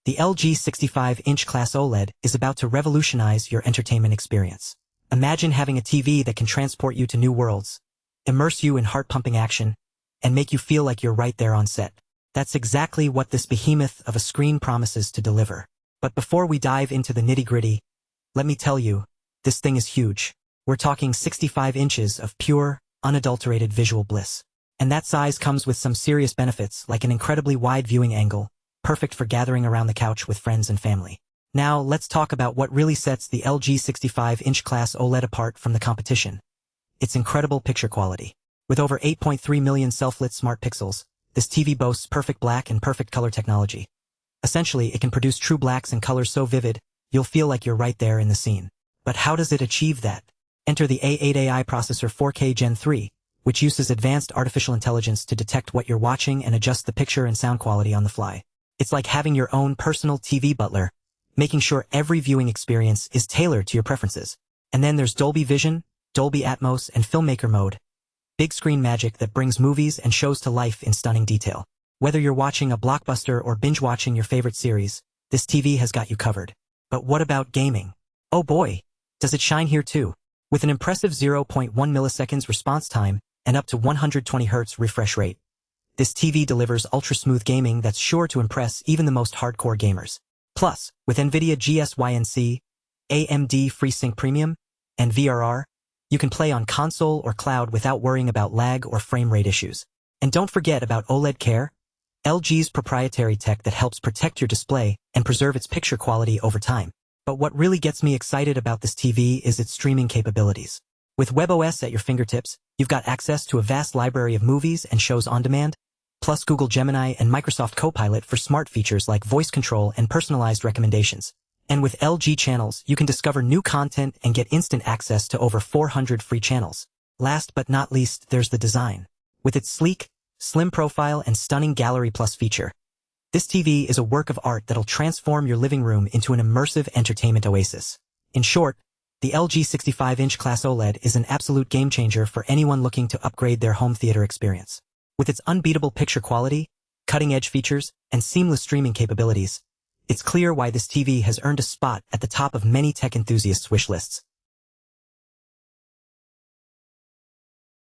The LG 65-inch Class OLED is about to revolutionize your entertainment experience. Imagine having a TV that can transport you to new worlds, immerse you in heart-pumping action, and make you feel like you're right there on set. That's exactly what this behemoth of a screen promises to deliver. But before we dive into the nitty-gritty, let me tell you, this thing is huge. We're talking 65 inches of pure, unadulterated visual bliss. And that size comes with some serious benefits, like an incredibly wide viewing angle, perfect for gathering around the couch with friends and family. Now, let's talk about what really sets the LG 65-inch Class OLED apart from the competition. Its incredible picture quality. With over 8.3 million self-lit smart pixels, this TV boasts perfect black and perfect color technology. Essentially, it can produce true blacks and colors so vivid, you'll feel like you're right there in the scene. But how does it achieve that? Enter the A8 AI processor 4K Gen 3, which uses advanced artificial intelligence to detect what you're watching and adjust the picture and sound quality on the fly. It's like having your own personal TV butler, making sure every viewing experience is tailored to your preferences. And then there's Dolby Vision, Dolby Atmos, and Filmmaker Mode. Big screen magic that brings movies and shows to life in stunning detail. Whether you're watching a blockbuster or binge-watching your favorite series, this TV has got you covered. But what about gaming? Oh boy, does it shine here too. With an impressive 0.1 milliseconds response time and up to 120 Hz refresh rate, this TV delivers ultra-smooth gaming that's sure to impress even the most hardcore gamers. Plus, with NVIDIA GSYNC, AMD FreeSync Premium, and VRR, you can play on console or cloud without worrying about lag or frame rate issues. And don't forget about OLED Care, LG's proprietary tech that helps protect your display and preserve its picture quality over time. But what really gets me excited about this TV is its streaming capabilities. With WebOS at your fingertips, you've got access to a vast library of movies and shows on demand, plus Google Gemini and Microsoft Copilot for smart features like voice control and personalized recommendations. And with LG channels, you can discover new content and get instant access to over 400 free channels. Last but not least, there's the design. With its sleek, slim profile and stunning Gallery Plus feature, this TV is a work of art that'll transform your living room into an immersive entertainment oasis. In short, the LG 65-inch Class OLED is an absolute game-changer for anyone looking to upgrade their home theater experience. With its unbeatable picture quality, cutting-edge features, and seamless streaming capabilities, it's clear why this TV has earned a spot at the top of many tech enthusiasts' wish lists.